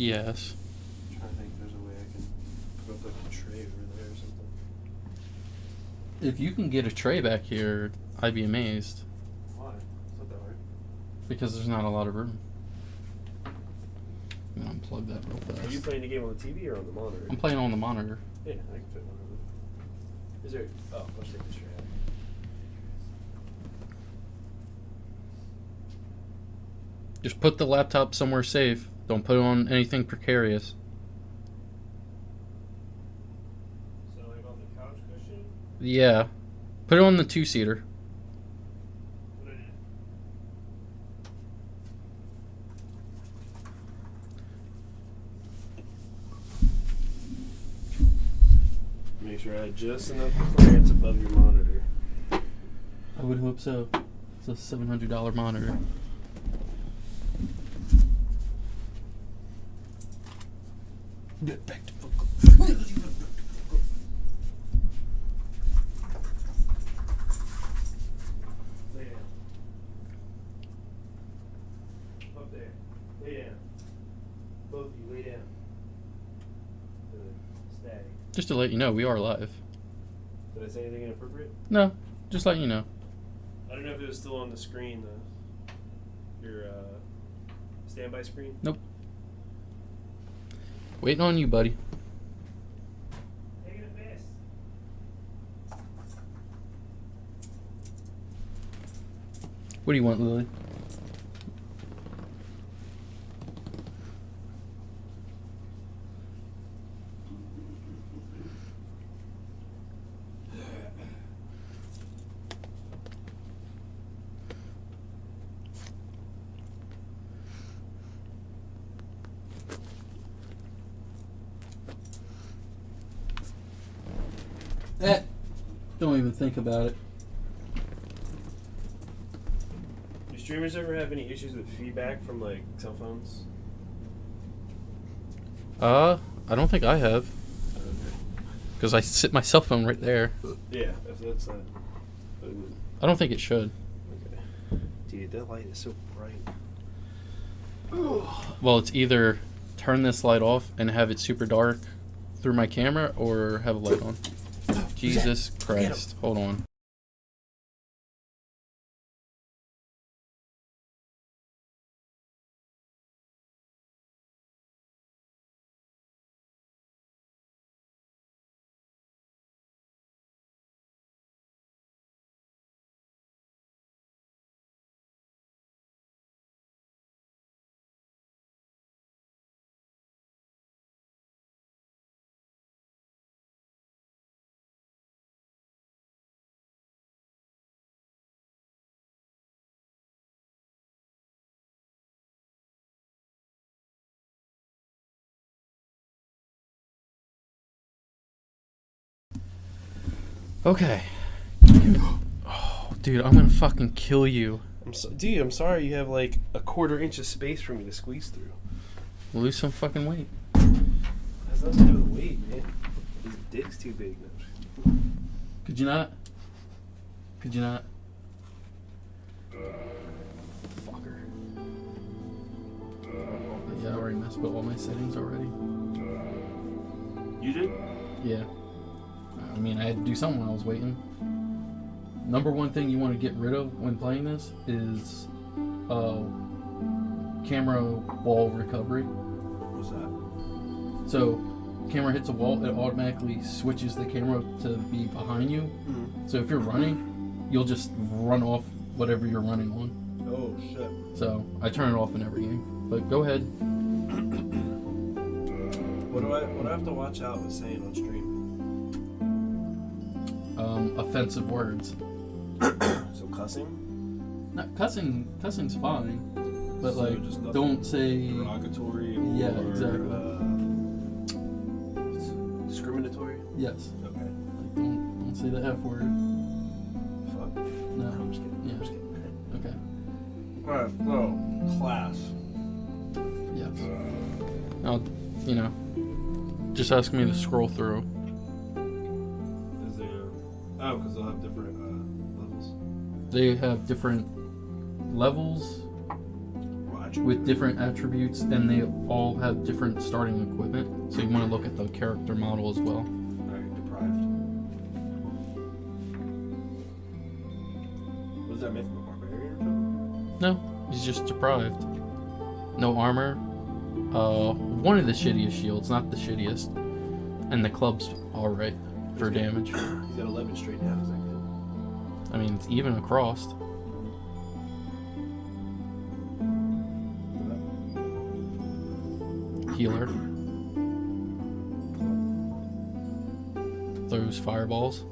Yes. I'm trying to think if there's a way I can put up like a tray over there or something. If you can get a tray back here, I'd be amazed. Why? It's not that hard. Because there's not a lot of room. I'm gonna unplug that real fast. Are you playing the game on the TV or on the monitor? I'm playing on the monitor. Yeah, I can fit one of them. Is there? Oh, let's take this tray out. Just put the laptop somewhere safe. Don't put it on anything precarious. So like on the couch cushion? Yeah. Put it on the two-seater. Put it in. Make sure I had just enough clearance above your monitor. I would hope so. It's a $700 monitor. Get back to focus. Lay down. Up there. Lay down. Both of you, lay down. Good. Stay. Just to let you know, we are live. Did I say anything inappropriate? No, just letting you know. I don't know if it was still on the screen, your standby screen. Nope. Waiting on you, buddy. Taking a piss. What do you want, Lily? Don't even think about it. Do streamers ever have any issues with feedback from like cell phones? I don't think I have. Because I sit my cell phone right there. Yeah, if that's not. I don't think it should. Okay. Dude, that light is so bright. Well, it's either turn this light off and have it super dark through my camera or have a light on. Jesus Christ. Hold on. Okay. Oh, dude, I'm gonna fucking kill you. Dude, I'm sorry you have like a 1/4 inch of space for me to squeeze through. Lose some fucking weight. Has nothing to do with weight, man. His dick's too big now. Could you not? Could you not? Fucker. Yeah, I already messed with all my settings already. You did? Yeah. I mean, I had to do something while I was waiting. Number one thing you want to get rid of when playing this is camera wall recovery. What's that? So, camera hits a wall, it automatically switches the camera to be behind you. Mm-hmm. So if you're running, you'll just run off whatever you're running on. Oh, shit. So, I turn it off in every game. But go ahead. What do I have to watch out with saying on stream? Offensive words. So cussing? Not cussing's fine. But So like, just nothing don't say... derogatory or Yeah, exactly. discriminatory? Yes. Okay. Like, don't say the F word. Fuck. No. I'm just kidding. Yeah. I'm just kidding. Okay. Alright, so class. Yes. Now, you know, just ask me to scroll through. Is there? Oh, because they'll have different levels. They have different levels. Why? with different attributes, and they all have different starting equipment. So you want to look at the character model as well. Alright, deprived. Was that meant from a barbarian or something? No, he's just deprived. No armor. One of the shittiest shields, not the shittiest. And the club's alright for damage. He's got 11 straight down, is that good? I mean, it's even across. Healer. Throws fireballs.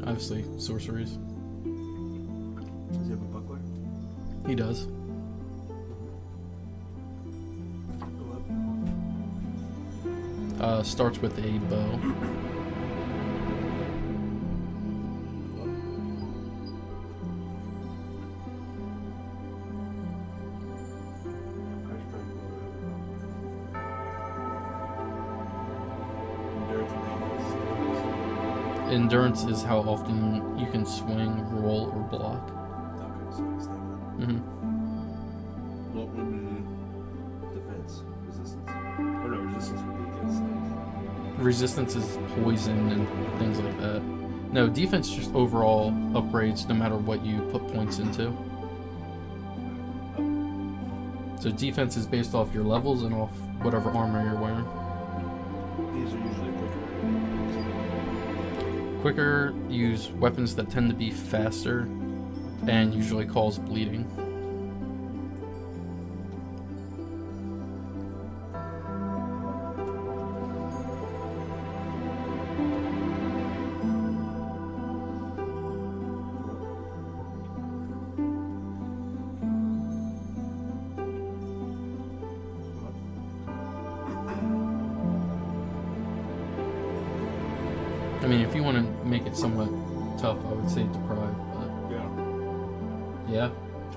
Obviously, sorceries. Does he have a buckler? He does. Starts with a bow. Endurance is how often you can swing, roll, or block. Okay, so it's that one. Mm-hmm. What would be defense? Resistance? Or no, resistance would be against like... Resistance is poison and things like that. No, defense just overall upgrades no matter what you put points into. So defense is based off your levels and off whatever armor you're wearing. These are usually Quicker use weapons that tend to be faster and usually cause bleeding. I mean, if you want to make it somewhat tough, I would say deprive, but... Yeah?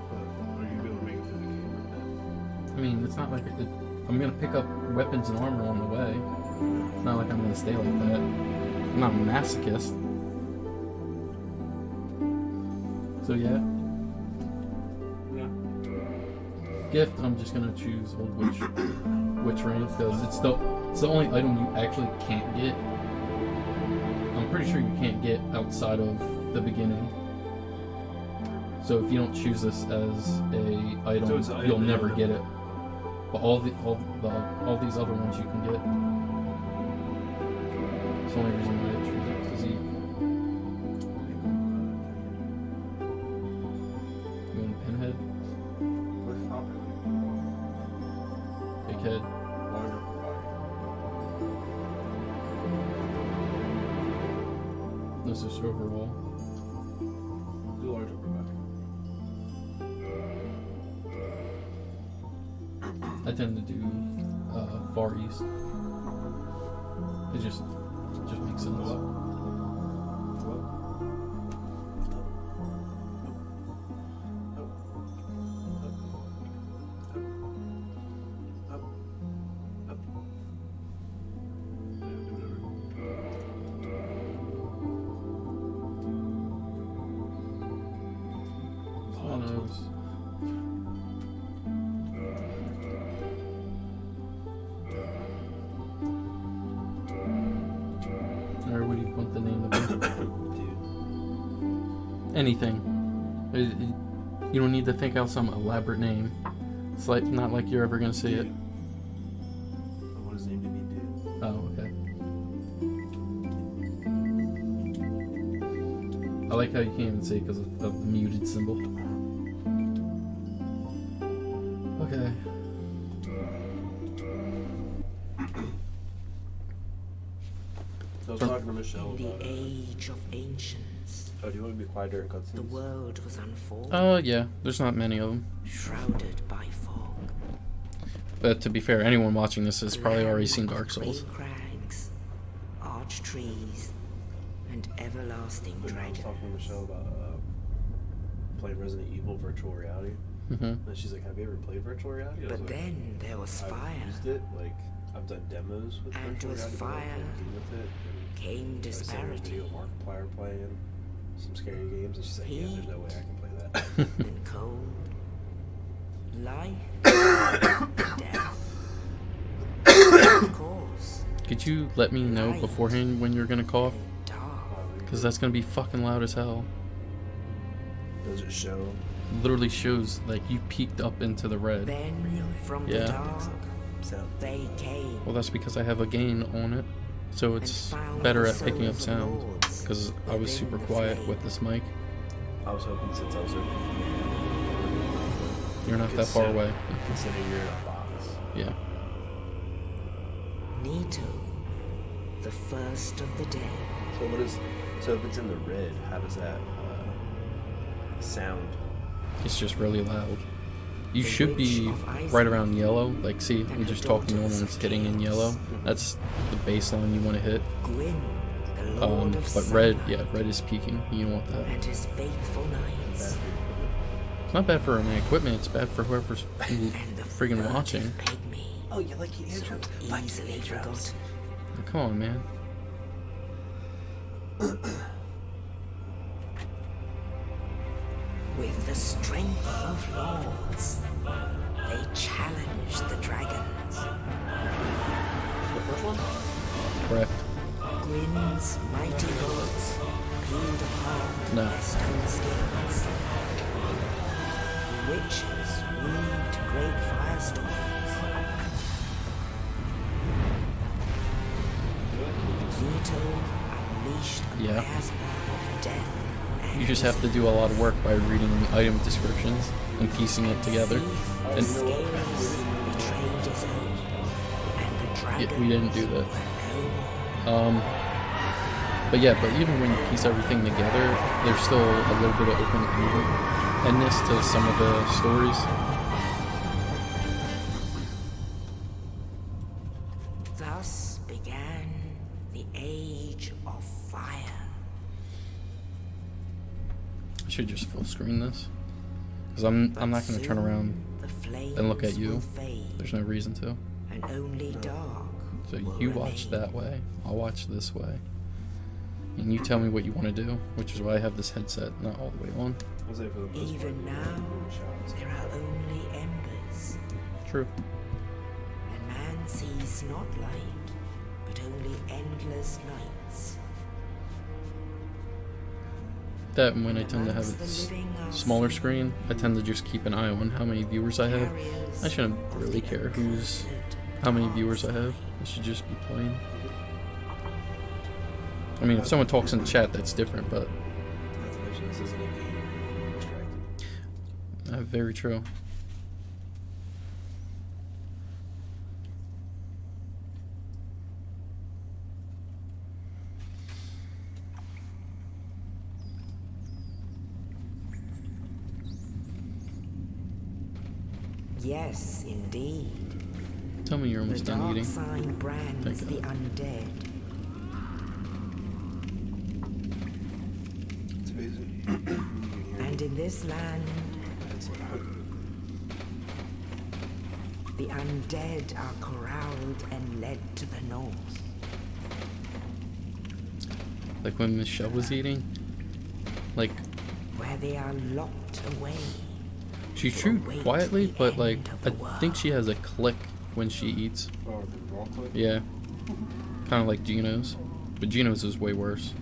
But are you able to make it through the game with that? I mean, it's not like I'm going to pick up weapons and armor on the way. It's not like I'm going to stay like that. I'm not a masochist. So, yeah. Yeah. Gift, I'm just going to choose Old Witch Ring, because it's the only item you actually can't get. I'm pretty sure you can't get outside of the beginning. So if you don't choose this as a item, So it's an you'll item never item. get it. But all these other ones you can get. It's the only reason why I choose it. Physique. You want a pinhead? What's happening? Big head. Larger body. This is overall. Do large upper body. I tend to do Far East. It just makes sense. Or what do you want the name to be? Anything. You don't need to think out some elaborate name. It's like not like you're ever gonna see it. I want his name to be Dude. Oh, okay. I like how you can't even see it because of the muted symbol. Okay. So I was talking to Michelle In the about age of ancients, oh, do you want to be quiet during cutscenes? the world was unfolding, Yeah. There's not many of them. shrouded by fog. But to be fair, anyone watching this has probably already seen Dark Souls. Grey crags, arch trees, and everlasting But I was dragons. talking to Michelle about playing Resident Evil virtual reality. Mm-hmm. And she's like, have you ever played virtual reality? I was But like, then there was I've fire. used it like I've done demos with And virtual with reality, but I fire can't game with it. came And I was seeing a disparity. video of Markiplier playing some scary games, and she's like, "Yeah, there's no way I can play that." And cold, life, death. Of course, Could you let me know beforehand when you're gonna cough? dark. Because that's gonna be fucking loud as hell. Does it show? Literally shows like you peeked up into the red. Then from Yeah. the dark, Sound. they came. Well, that's because I have a gain on it, so it's better at picking up sound. Because I was super quiet with this mic. I was hoping since I was open, You're not that far away. considering you're in a box. Yeah. Nito, the first of the dead. So what is? So if it's in the red, how does that sound? It's just really loud. You The should be Witch of Iceland. right around yellow. Like, see, And we the just talked normal daughters and it's of hitting in kings. yellow. That's the baseline you want to hit. Gwyn, the Lord of But red, Sunlight, yeah, red is peaking. You don't want that. and his faithful knights. It's not bad for my equipment. It's bad for whoever's And the friggin' furtive watching. pygmy, Oh, you like the so intros? easily forgot. Come on, man. With the strength of lords, they challenged the dragons. The first one? Correct. Gwyn's mighty lords peeled apart No. their stone skins. The witches weaved great firestorms. Nito unleashed a Yeah. miasma of death. You just have to do a lot of work by reading the item descriptions and piecing it together. And Scales betrayed his own, and the yeah, we didn't do that. no more. But yeah, but even when you piece everything together, there's still a little bit of open-endedness to some of the stories. Thus began the Age of Fire. I should just full screen this. Because I'm not going to turn around and look at you. There's no reason to. And only dark. So will you watch remain. that way, I'll watch this way. And you tell me what you want to do, which is why I have this headset not all the way on. I was like, for the most Even part, now, shots. there are only embers, True. and man sees not light, but only endless nights. That and when I tend to have Amongst a the living are smaller seen screen, I tend to just keep an eye on how many viewers I have. carriers I shouldn't of really the care accursed how many dark viewers I have. side. I should just be playing. I mean, if someone talks in chat, that's different, but Not to mention, this isn't a game distracted. very true. Yes, indeed. Tell me you're The almost done dark eating. sign brands Thank the God. undead. It's amazing. You can hear And in this land, it's loud. the undead are corralled and led to the north. Like when Michelle was eating, like Where they are locked away. she chewed quietly, but like I think she has a click when she eats. Oh, the wrong click? Yeah, kind of like Gino's, but Gino's is way worse.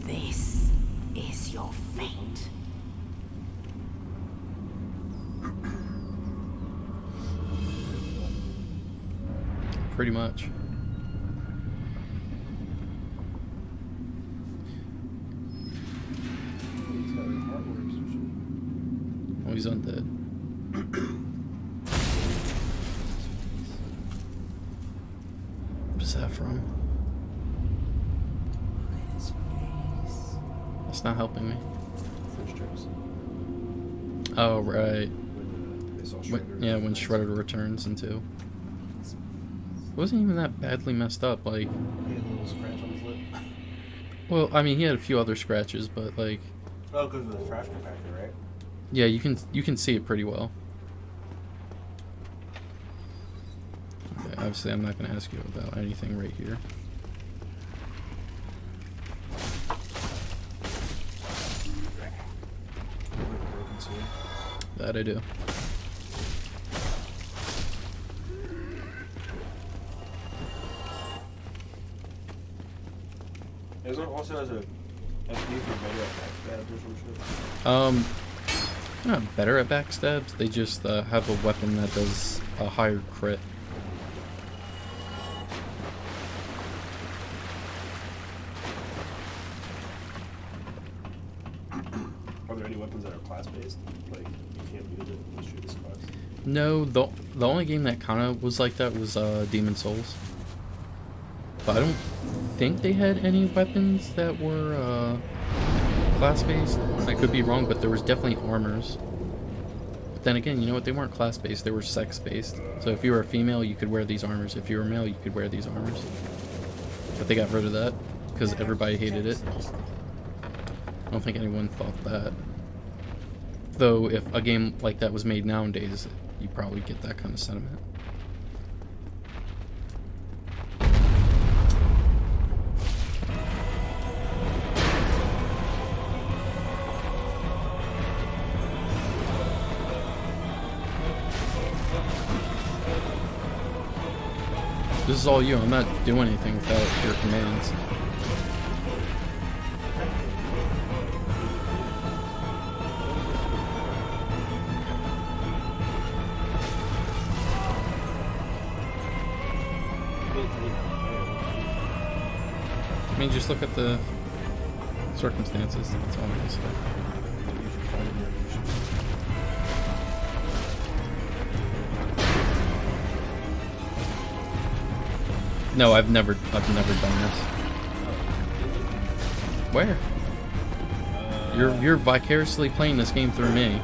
This is your fate. Pretty much. He's got like heart worms and Oh, he's undead. What is that from? Look at his face. That's not helping me. shit. Fish trips. Oh, right. When they saw When, Shredder. yeah, when Shredder returns into. It wasn't even that badly messed up. Like, He had a little scratch on his lip. well, I mean, he had a few other scratches, but like, Oh, because of the trash compactor, right? yeah, you can see it pretty well. obviously I'm not going to ask you about anything right here. That I do. Is there also has a FP for better at backstabs or some shit? Not better at backstabs, they just have a weapon that does a higher crit. Are there any weapons that are class-based? Like, you can't use it unless you're this class? No, the only game that kind of was like that was Demon Souls. But I don't think they had any weapons that were class-based. I could be wrong, but there was definitely armors. But then again, you know what? They weren't class-based, they were sex-based. So if you were a female, you could wear these armors. If you were a male, you could wear these armors. But they got rid of that because everybody hated it. I don't think anyone thought that. Though if a game like that was made nowadays, you probably get that kind of sentiment. This is all you. I'm not doing anything without your commands. I mean, just look at the circumstances. That's all I'm gonna say. No, I've never done this. Where? You're vicariously playing this game through me.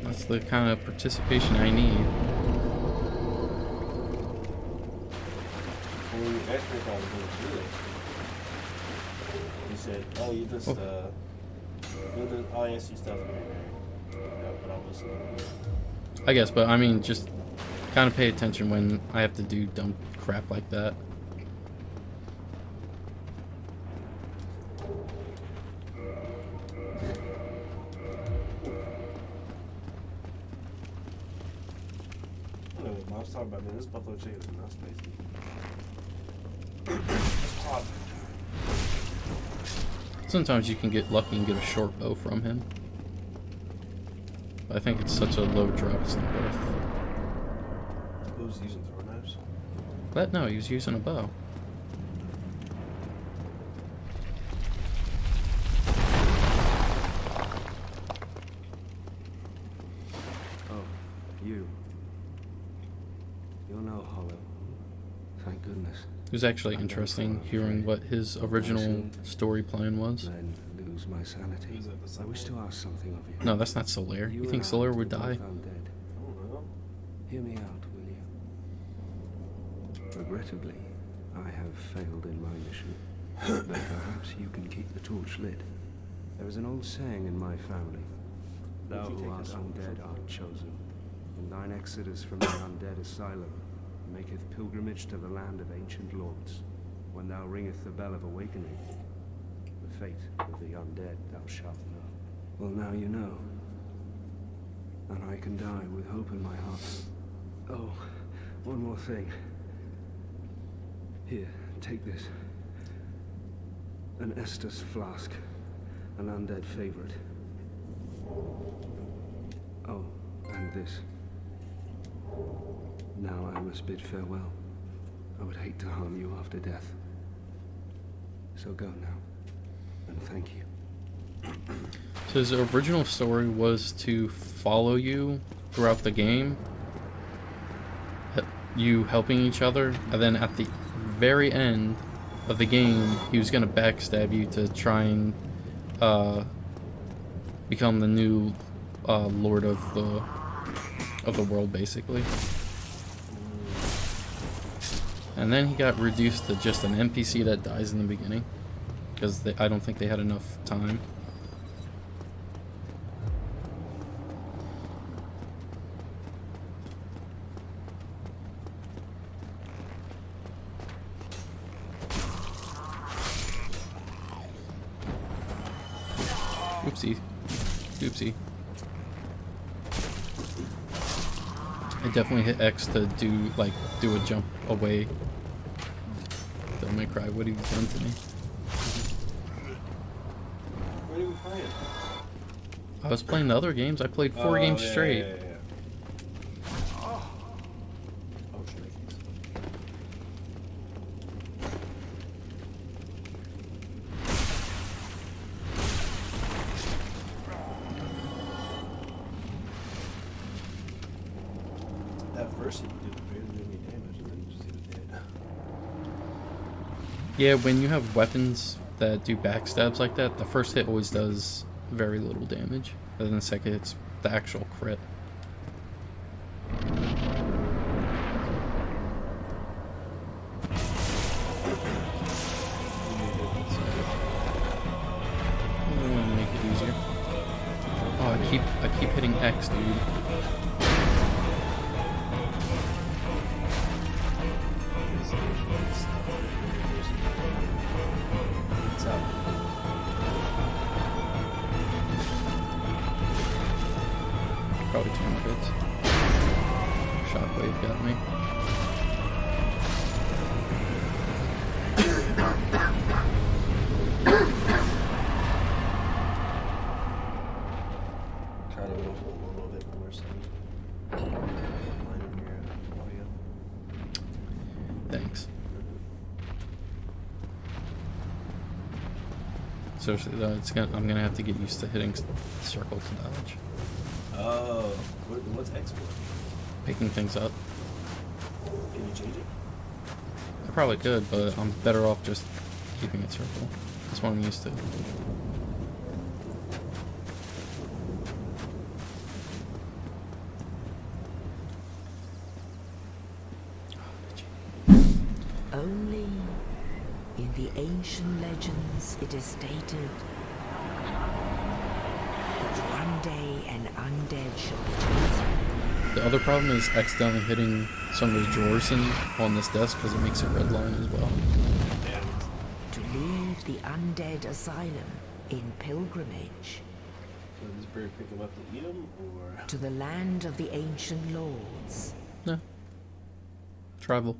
That's the kind of participation I need. When you asked me if I was going to do it, he said, "Oh, you just I'll ask you stuff." But I'll listen. I guess, but I mean, just kind of pay attention when I have to do dumb crap like that. I don't know what Mom's talking about, man. This buffalo chicken is not spicy. Hot. Sometimes you can get lucky and get a short bow from him. But I think it's such a low drop, it's not worth. Who's using throw knives? But no, he was using a bow. Oh, you. You're no hollow. Thank goodness. It was actually interesting hearing what his original story plan was. Then lose my sanity. I wish to ask something of you. No, that's not Solaire. You think Solaire would die? Undead. I don't know. Hear me out, will you? Regrettably, I have failed in my mission. But perhaps you can keep the torch lit. There is an old saying in my family. Thou who art undead art chosen. And thine exodus from the undead asylum maketh pilgrimage to the land of ancient lords. When thou ringeth the bell of awakening, the fate of the undead thou shalt know. Well, now you know. And I can die with hope in my heart. Oh, one more thing. Here, take this. An Estus flask. An undead favorite. Oh, and this. Now I must bid farewell. I would hate to harm you after death. So go now. And thank you. So his original story was to follow you throughout the game, you helping each other, and then at the very end of the game, he was going to backstab you to try and become the new lord of the world, basically. And then he got reduced to just an NPC that dies in the beginning. Because I don't think they had enough time. Oopsie. Oopsie. I definitely hit X to do a jump away. Don't make cry. What have you done to me? What are you playing? I was playing the other games. I played 4 games straight. Yeah. Oh, shnikes. That first hit you did barely any damage, and then you just hit it dead. Yeah, when you have weapons that do backstabs like that, the first hit always does very little damage. And then the second hit's the actual crit. I want to make it easier. Oh, I keep hitting X, dude. It's up. Probably 2 more hits. Shockwave got me. Try to go a little bit more sound. Line in your audio. Thanks. Seriously though, I'm gonna have to get used to hitting circle to dodge. Oh, what's X for? Picking things up. Can you change it? I probably could, but I'm better off just keeping it circle. That's what I'm used to. Only in the ancient legends it is stated that one day an undead shall be chosen. The other problem is accidentally hitting some of the drawers on this desk because it makes it redline as well. To leave the undead asylum in pilgrimage So does this bird pick him up to eat him, or? to the land of the ancient lords. No. Travel.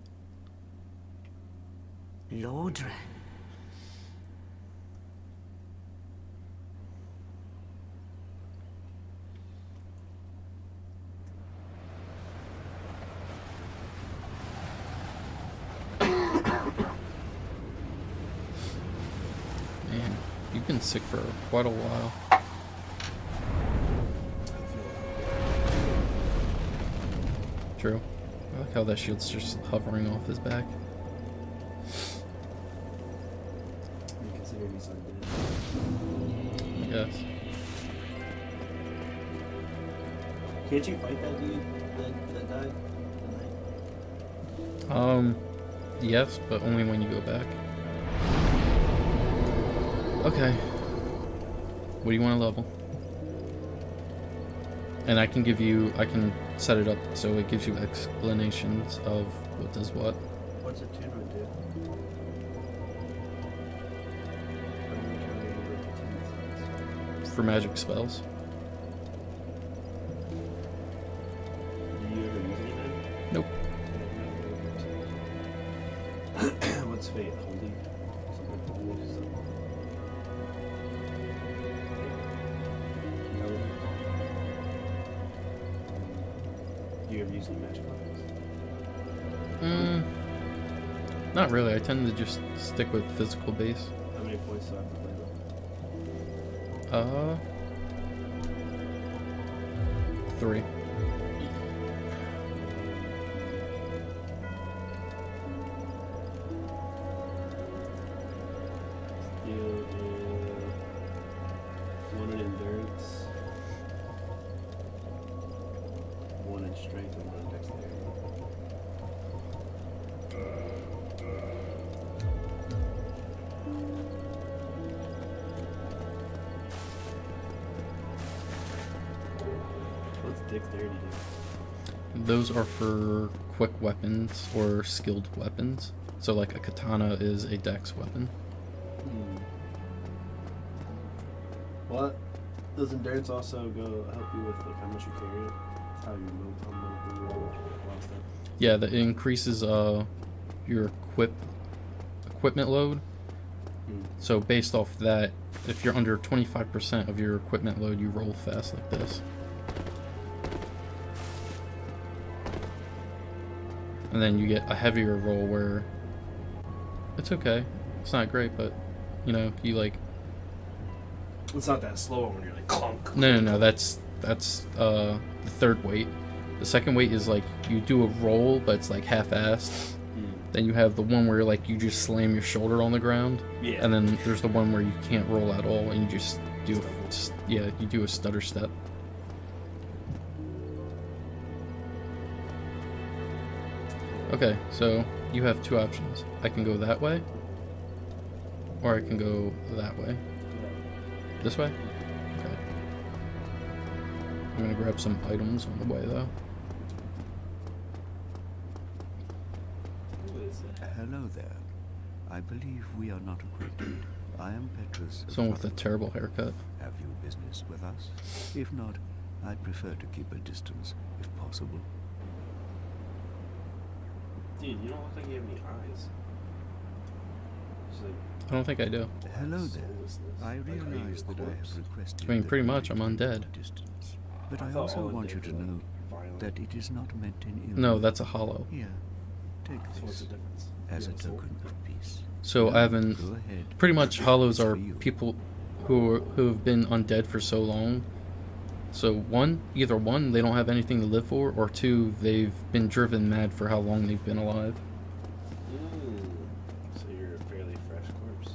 Lordran. Man, you've been sick for quite a while. True. I like how that shield's just hovering off his back. You consider me undead? I guess. Can't you fight that dude that died tonight? Yes, but only when you go back. Okay. What do you want to level? And I can set it up so it gives you explanations of what does what. What's a tuner do? For magic spells. Do you ever use anything? Nope. What's faith? Holy? Something holy? Something. Do you ever use any magic weapons? Not really. I tend to just stick with physical base. How many points do I have to play with? 3. You one in endurance, one in strength, and one in dexterity. dexterity do? Those are for quick weapons or skilled weapons. So like a katana is a dex weapon. Well, does endurance also go help you with like how much you carry? How you move, how stuff? Yeah, that increases your equipment load. So based off that, if you're under 25% of your equipment load, you roll fast like this. And then you get a heavier roll where it's okay. It's not great, but you know, you like. It's not that slow when you're like clunk. No. That's the third weight. The second weight is like you do a roll, but it's like half-assed. Then you have the one where like you just slam your shoulder on the ground. Yeah. And then there's the one where you can't roll at all, and you just do you do a stutter step. Okay, so you have two options. I can go that way, or I can go that way. This way? Okay. I'm gonna grab some items on the way though. Hello there. I believe we are not acquainted. I am Petrus. Someone with a terrible haircut. Have you business with us? If not, I'd prefer to keep a distance, if possible. Dude, you don't look like you have any eyes. It's like I don't think I do. Hello there. soullessness. I Like, are you realize a that I corpse? have requested. I mean, that pretty we much, I'm maintain undead. a distance. But I I thought also all want you undead to were, know violent. that it is not meant in ill. No, that's a hollow. Here, take So what's this the difference? as a You have soul? token of peace. So I haven't. Go ahead. Pretty much, hollows It's are for you. people who have been undead for so long. So either one, they don't have anything to live for, or two, they've been driven mad for how long they've been alive. So you're a fairly fresh corpse.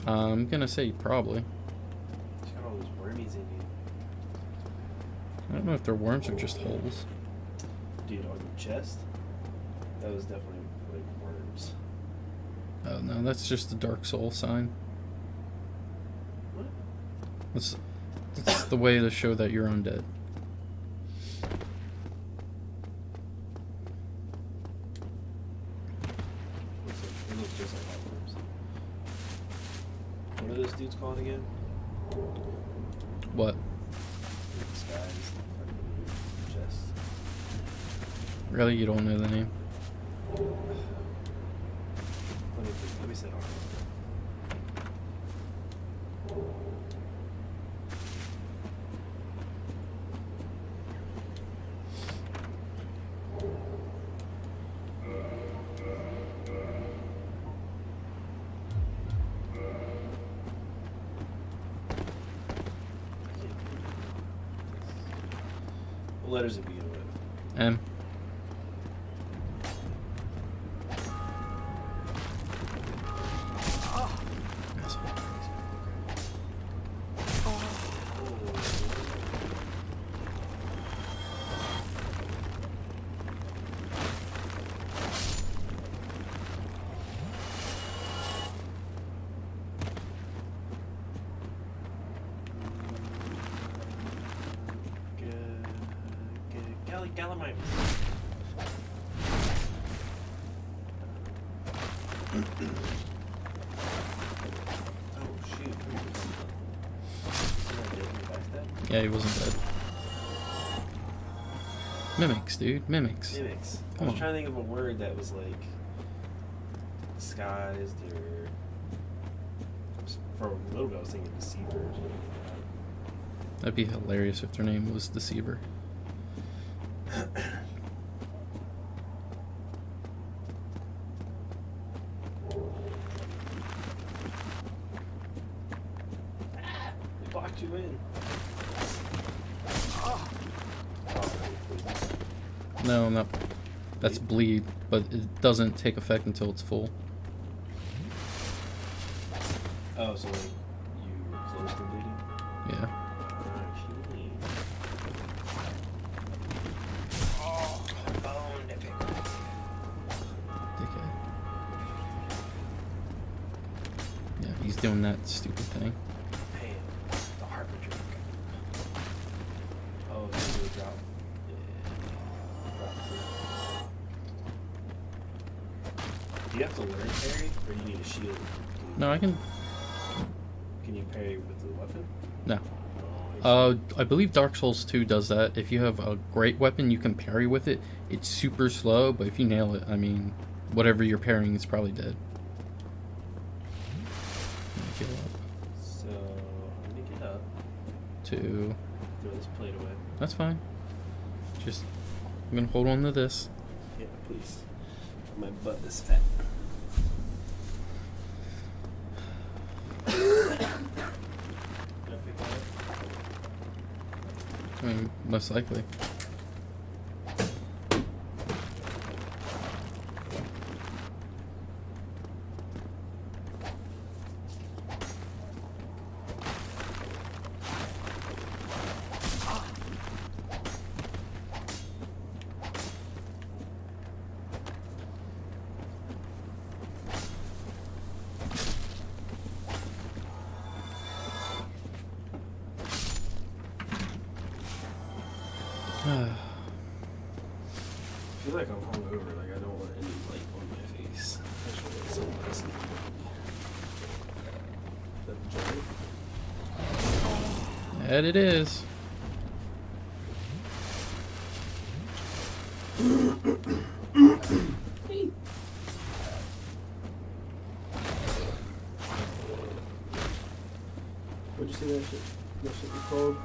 I'm gonna say probably. You got all those wormies in you. I don't know if they're worms or just holes. Dude, on your chest? That was definitely like worms. Oh no, that's just the Dark Soul sign. What? That's the way to show that you're undead. It looks just like hot worms. What are those dudes called again? What? The skies, fucking chest. Really? You don't know the name? Let me sit on it. What letters it begin with? M. Gallimite. Oh shoot. Yeah, he wasn't dead. Mimics, dude. Mimics. Mimics. I Come was on. trying to think of a word that was like disguised or for a little bit I was thinking deceiver or something like That'd be hilarious if their name was Deceiver. They blocked you in. No, no. That's bleed, but it doesn't take effect until it's full. Oh, so like you were close to bleeding? Yeah. Oh, bone difficult. Dickhead. Yeah, he's doing that stupid thing. Man, the harbinger. Oh, so you Do you have to learn parry, or do you need a shield? No, I can. Can you parry with the weapon? No. Oh, I believe Dark Souls 2 does that. If you have a great weapon, you can parry with it. It's super slow, but if you nail it, I mean, whatever you're parrying is probably dead. Heal up. so I'm gonna get up. 2. Throw this plate away. That's fine. Just, I'm gonna hold on to this. Yeah, please. My butt is fat. Can I pick that up? I mean, most likely. I feel like I'm hungover. Like I don't want any light on my face. I should wear sunglasses. Is that the joint? And it is. What'd you say that shit? That shit was called?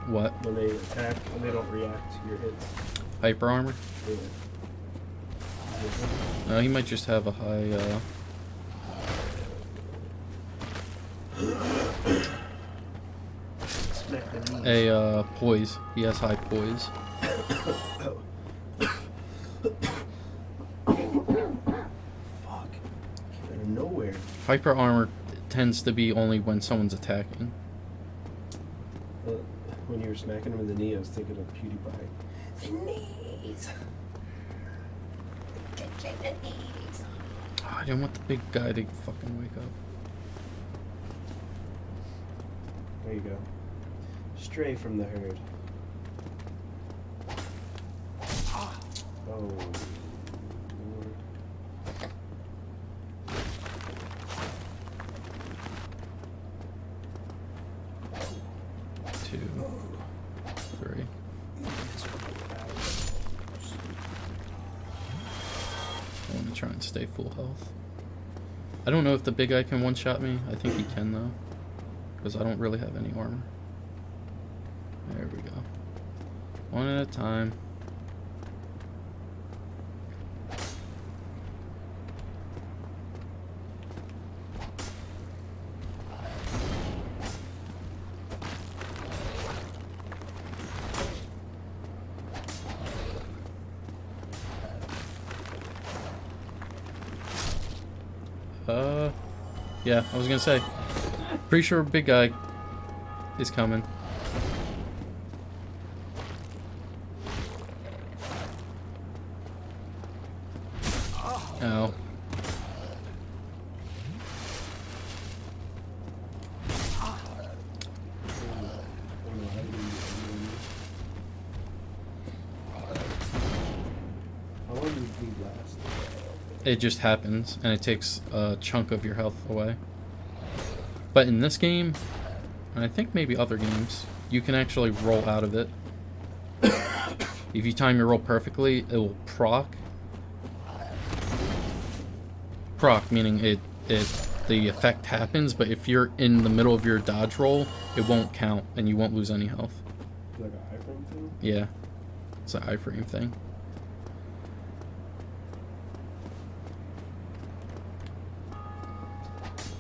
What? When they attack and they don't react to your hits. Hyper armor? Yeah. No, he might just have a high, Smack the knees. poise. He has high poise. Fuck. Came out of nowhere. Hyper armor tends to be only when someone's attacking. When you were smacking him in the knee, I was thinking of PewDiePie. The knees. The knees. Oh, I didn't want the big guy to fucking wake up. There you go. Stray from the herd. Oh. Lord. 2, 3. I want to try and stay full health. I don't know if the big guy can one-shot me. I think he can, though. Because I don't really have any armor. There we go. One at a time. Yeah, I was gonna say. Pretty sure big guy is coming. Ow. How long do you bleed last? It just happens, and it takes a chunk of your health away. But in this game, and I think maybe other games, you can actually roll out of it. If you time your roll perfectly, it will proc. Proc, meaning the effect happens, but if you're in the middle of your dodge roll, it won't count, and you won't lose any health. Like an iframe thing? Yeah. It's an iframe thing.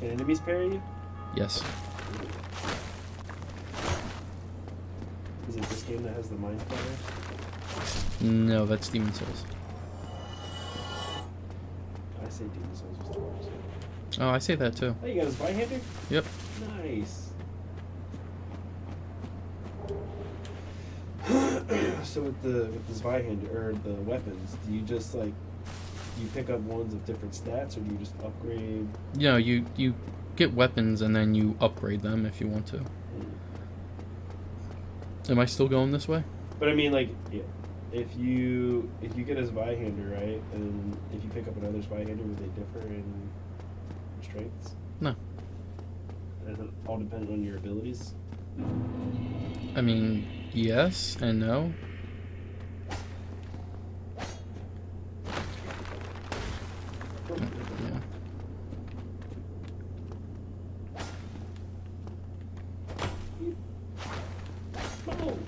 Can enemies parry you? Yes. Is it this game that has the mind flayer? No, that's Demon Souls. I say Demon Souls was the worst. Oh, I say that too. Oh, you got his right-hander? Yep. Nice. So with the Zweihander or the weapons, do you just like you pick up ones of different stats, or do you just upgrade? Yeah, you get weapons and then you upgrade them if you want to. Am I still going this way? But I mean, like, yeah. if you get a Zweihander, right, and if you pick up another Zweihander, would they differ in strengths? No. Does it all depend on your abilities? I mean, yes and no. Yeah. Oh.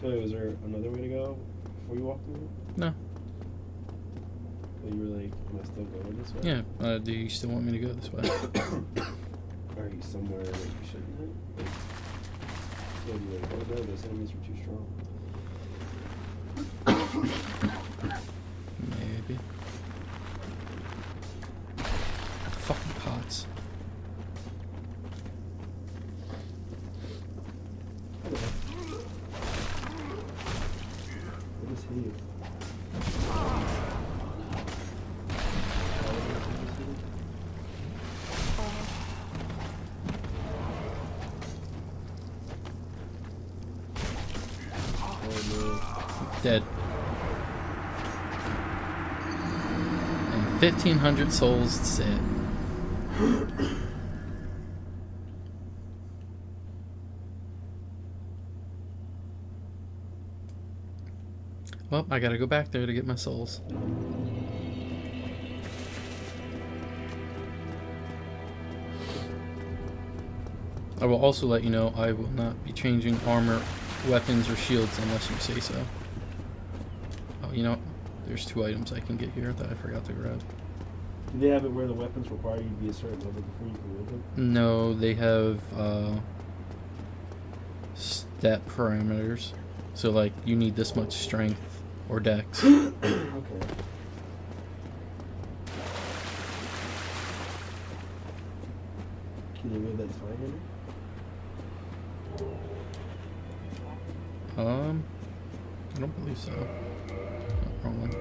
So was there another way to go before you walked in? No. But you were like, am I still going this way? Yeah. Do you still want me to go this way? Are you somewhere that you shouldn't have? Like, so you're like, oh no, those enemies were too strong. Maybe. Fucking pots. What is he? Dead. And 1,500 souls set. Well, I gotta go back there to get my souls. I will also let you know I will not be changing armor, weapons, or shields unless you say so. Oh, you know, there's 2 items I can get here that I forgot to grab. Do they have it where the weapons require you to be a certain level before you can wield them? No, they have stat parameters. So, like, you need this much strength or dex. Okay. Can you wield that Zweihander? I don't believe so. Oh, wrong one.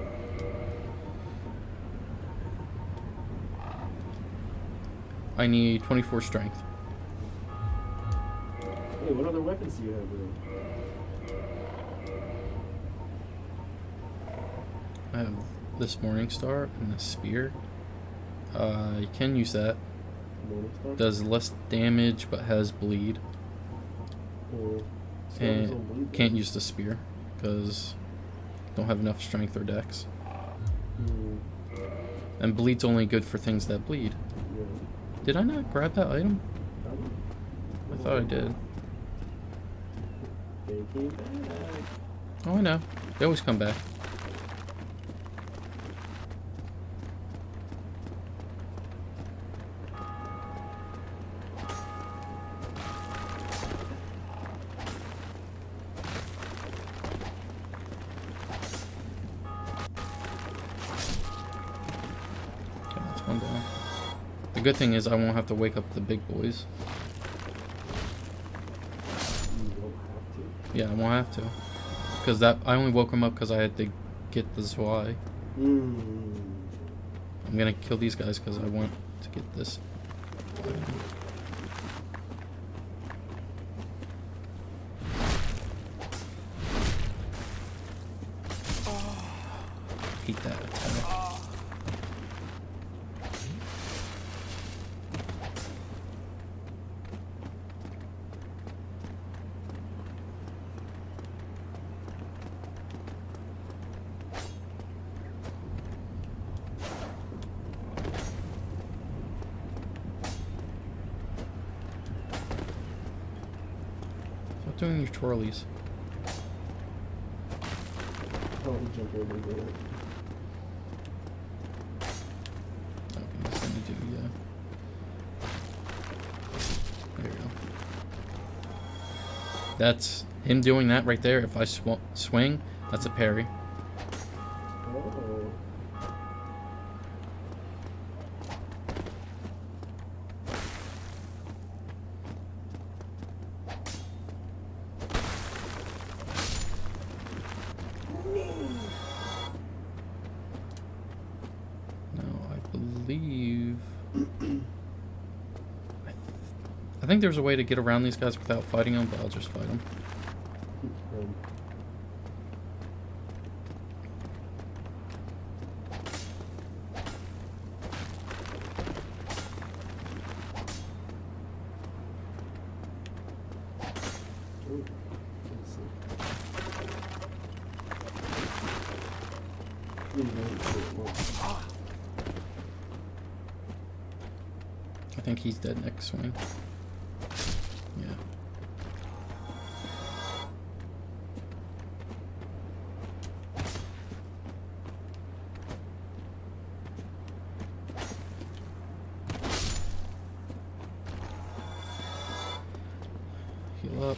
I need 24 strength. Hey, what other weapons do you have with them? I have this Morning Star and this spear. You can use that. Morningstar? Does less damage but has bleed. Or And can't use the spear because don't have enough strength or dex. And bleed's only good for things that bleed. Yeah. Did I not grab that item? I thought I did. They came back. Oh, I know. They always come back. Okay, that's one down. The good thing is I won't have to wake up the big boys. You don't have to. Yeah, I won't have to. Because that I only woke them up because I had to get the Zwei. I'm gonna kill these guys because I want to get this. Hate that attack. Stop doing your twirlies. Oh, jump over there. Okay, I'm just gonna do, yeah. There we go. That's him doing that right there. If I swing, that's a parry. Oh. I think there's a way to get around these guys without fighting them, but I'll just fight them. I think he's dead next swing. Yeah. Heal up.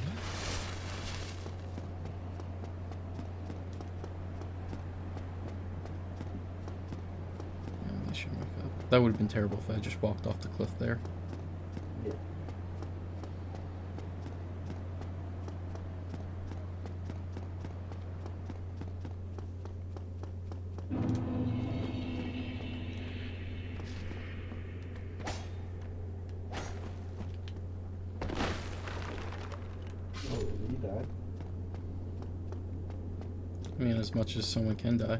They should wake up. That would have been terrible if I just walked off the cliff there. Yeah. Oh, did he die? I mean, as much as someone can die.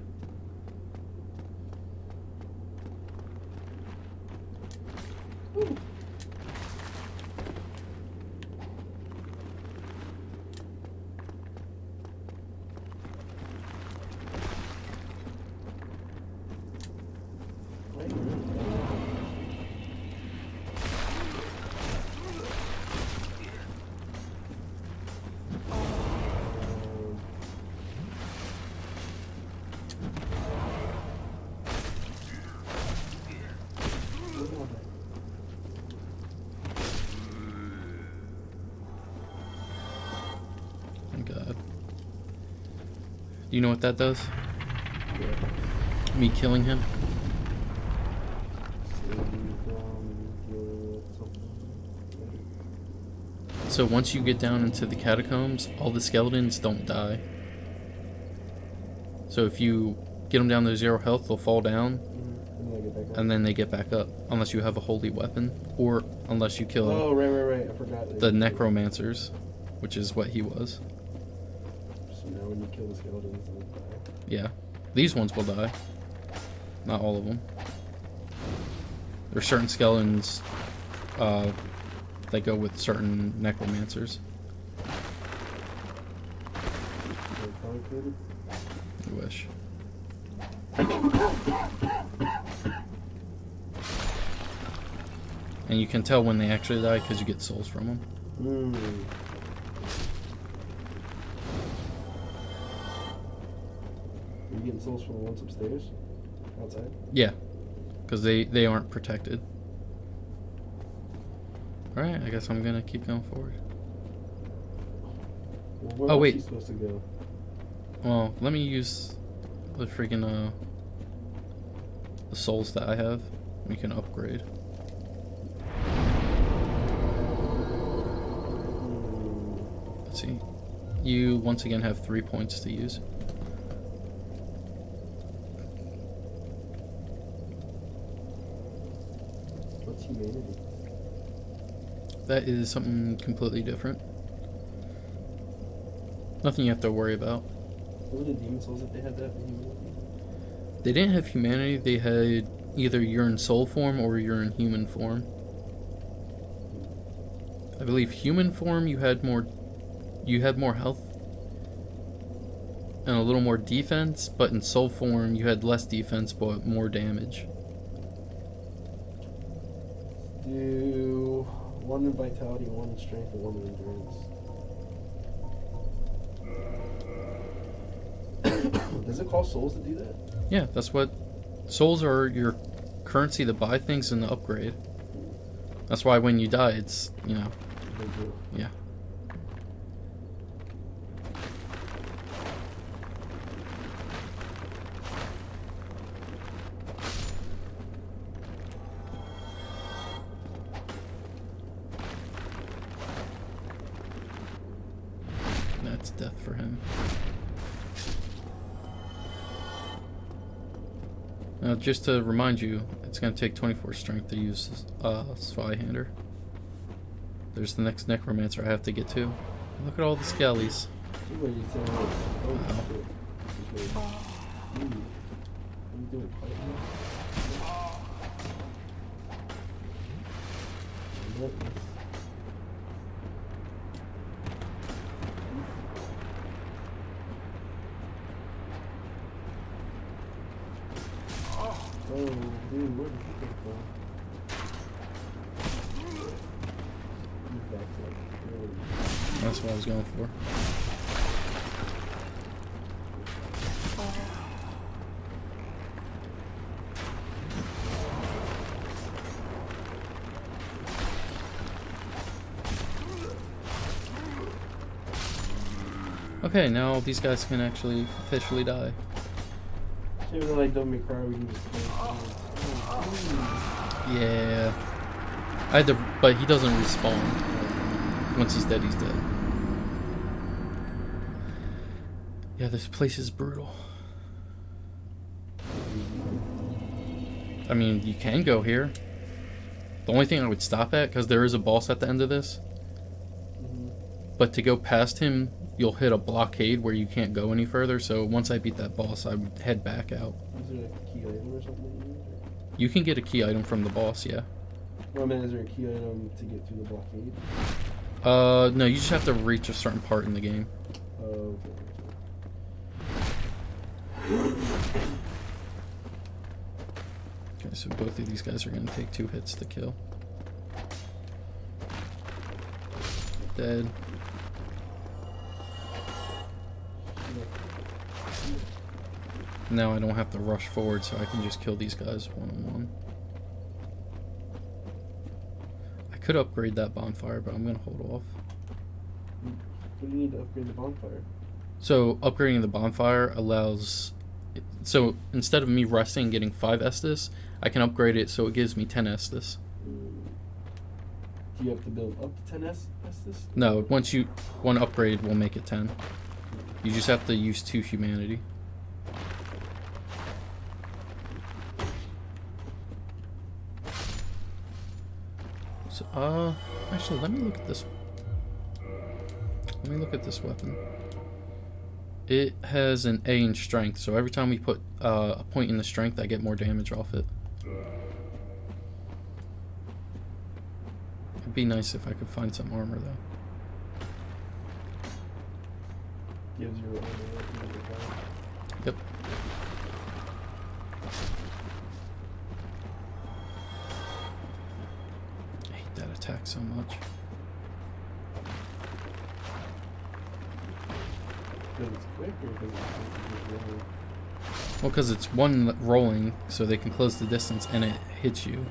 Thank God. Do you know what that does? Me killing him? So once you get down into the catacombs, all the skeletons don't die. So if you get them down to 0 health, they'll fall down, and then they get back up. Unless you have a holy weapon, or unless you kill Oh, right. I forgot. the necromancers, which is what he was. So now when you kill the skeletons, they'll die. Yeah. These ones will die. Not all of them. There's certain skeletons that go with certain necromancers. I wish. And you can tell when they actually die because you get souls from them. Are you getting souls from the ones upstairs? Outside? Yeah. Because they aren't protected. Alright, I guess I'm gonna keep going forward. Well, where Oh, else wait. are you supposed to go? Well, let me use the freaking the souls that I have. We can upgrade. Let's see. You once again have 3 points to use. What's humanity? That is something completely different. Nothing you have to worry about. What were the demon souls if they had that for humanity? They didn't have humanity, they had either you're in soul form or you're in human form. I believe human form you had more health and a little more defense, but in soul form you had less defense but more damage. Do one in vitality, one in strength, and one in endurance. Does it cost souls to do that? Yeah, that's what souls are, your currency to buy things and to upgrade. That's why when you die it's, you know, yeah. That's death for him. Now, just to remind you, it's going to take 24 strength to use Zweihander. There's the next necromancer I have to get to. Look at all the skellies. Oh, dude, where did you come from? He's back there. That's what I was going for. Okay, now these guys can actually officially die. Even like Don't Make Cry, we can just Yeah. I had to, but he doesn't respawn. Once he's dead, he's dead. Yeah, this place is brutal. I mean, you can go here. The only thing I would stop at, because there is a boss at the end of this, but to go past him, you'll hit a blockade where you can't go any further. So once I beat that boss, I would head back out. Is there like a key item or something that you use? You can get a key item from the boss, yeah. Well, I mean, is there a key item to get through the blockade? No, you just have to reach a certain part in the game. Okay. Okay, so both of these guys are going to take 2 hits to kill. Dead. Now I don't have to rush forward, so I can just kill these guys one-on-one. I could upgrade that bonfire, but I'm going to hold off. What do you need to upgrade the bonfire? So upgrading the bonfire allows... So instead of me resting and getting 5 Estus, I can upgrade it so it gives me 10 Estus. Do you have to build up to 10 Estus? No, one upgrade will make it 10. You just have to use 2 humanity. So, actually, let me look at this. Let me look at this weapon. It has an A in strength, so every time we put a point in the strength, I get more damage off it. It'd be nice if I could find some armor, though. Gives you armor. Yep. I hate that attack so much. Because it's quick or because it's rolling? Well, because it's one rolling, so they can close the distance and it hits you.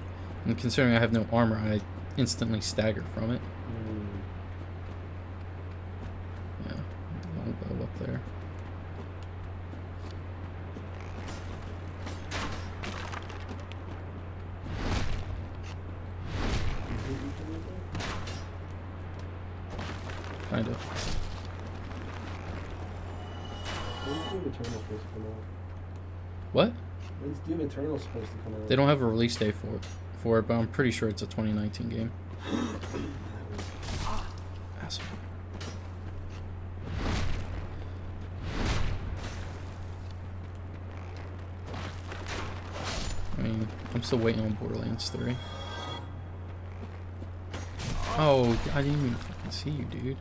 And considering I have no armor, I instantly stagger from it. Yeah, I'll go up there. Kind of. When's Doom Eternal supposed to come out? What? When's Doom Eternal supposed to come out? They don't have a release date for it, but I'm pretty sure it's a 2019 game. Asshole. I mean, I'm still waiting on Borderlands 3. Oh, I didn't even fucking see you, dude.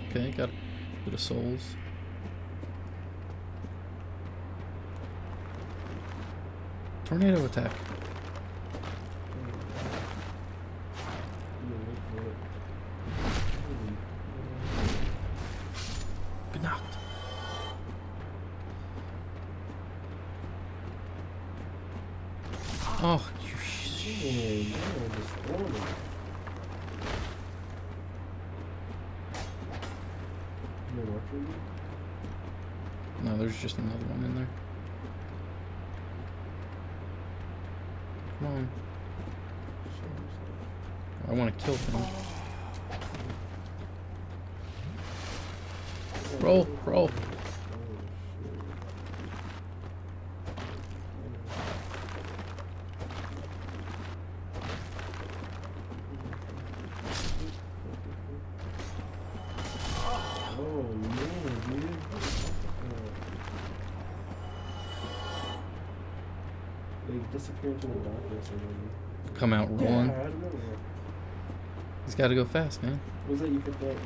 Okay, got a bit of souls. Tornado attack. Good knocked. Oh, you shit. No, there's just another one in there. Come on. I want to kill him. Roll, roll. Oh man, dude. They disappear into the darkness and then... Come out rolling. Yeah, I don't know. He's got to go fast, man. What was that you picked up?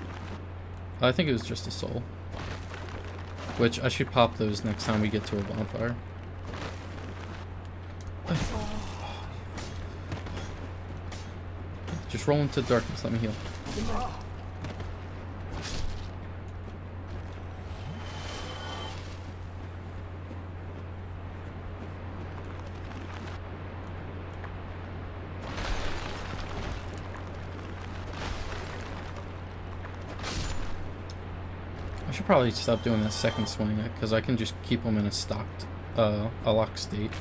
I think it was just a soul. Which I should pop those next time we get to a bonfire. Just roll into darkness. Let me heal. I should probably stop doing that second swing because I can just keep them in a stocked, a lock state.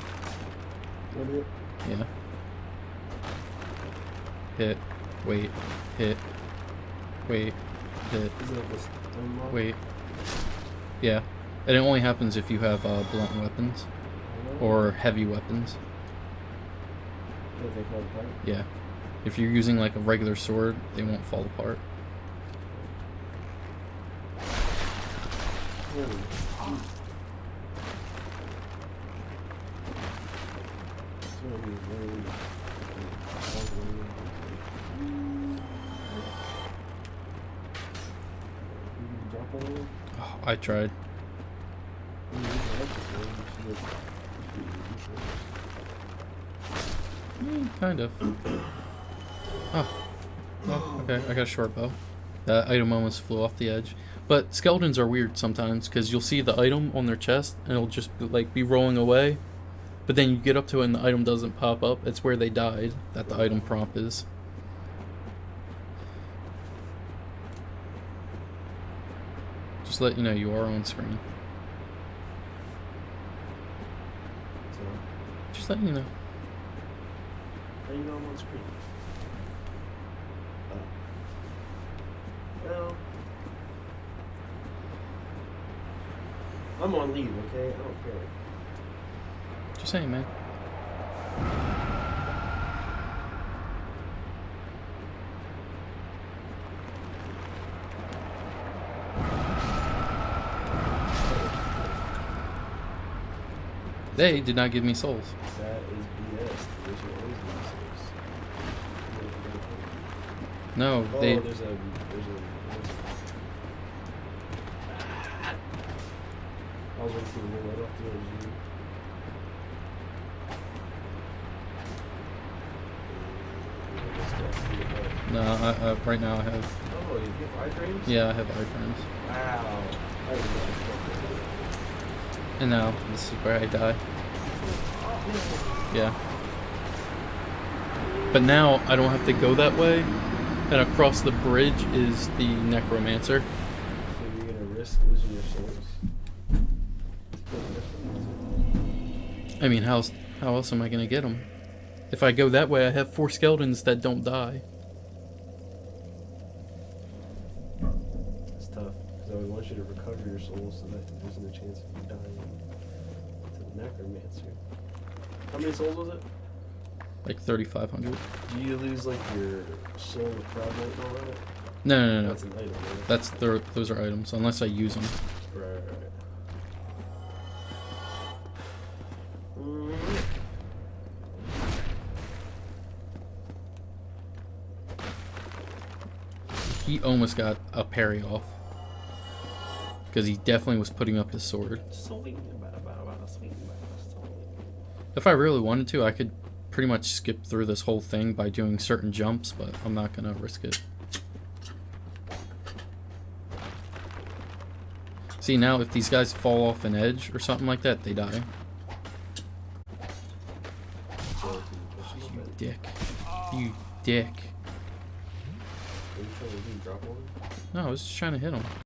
What is it? Yeah. Hit, wait, hit, wait, hit, Is it like this unlock? wait. Yeah. And it only happens if you have blunt weapons or heavy weapons. What, they fall apart? Yeah. If you're using like a regular sword, they won't fall apart. Holy shoot. It's gonna be very... You can drop on it? Oh, I tried. Kind of. Oh. Oh, okay. I got a short bow. That item almost flew off the edge. But skeletons are weird sometimes because you'll see the item on their chest and it'll just be rolling away. But then you get up to it and the item doesn't pop up. It's where they died that the item prompt is. Just let you know you are on screen. So, Just letting you know. how you know I'm on screen? Well, I'm on leave, okay? I don't care. Just saying, man. They did not give me souls. That is BS. They should always give me souls. No, Oh, they. there's a... I was waiting for the roll right off the edge. No, right now I have. Oh, you get iframes? Yeah, I have iframes. Wow. I didn't know I And now this is where I die. Yeah. But now I don't have to go that way, and across the bridge is the necromancer. So you're gonna risk losing your souls? I mean, how else am I gonna get them? If I go that way, I have 4 skeletons that don't die. It's tough, because I would want you to recover your souls so that there isn't a chance of you dying to the necromancer. How many souls was it? Like 3,500. Do you lose like your soul with fragment and all that? No. That's an item, right? That's those are items, unless I use them. Right. He almost got a parry off. Because he definitely was putting up his sword. If I really wanted to, I could pretty much skip through this whole thing by doing certain jumps, but I'm not gonna risk it. See, now if these guys fall off an edge or something like that, they die. Oh, you dick. You dick. Are you trying to drop one? No, I was just trying to hit him.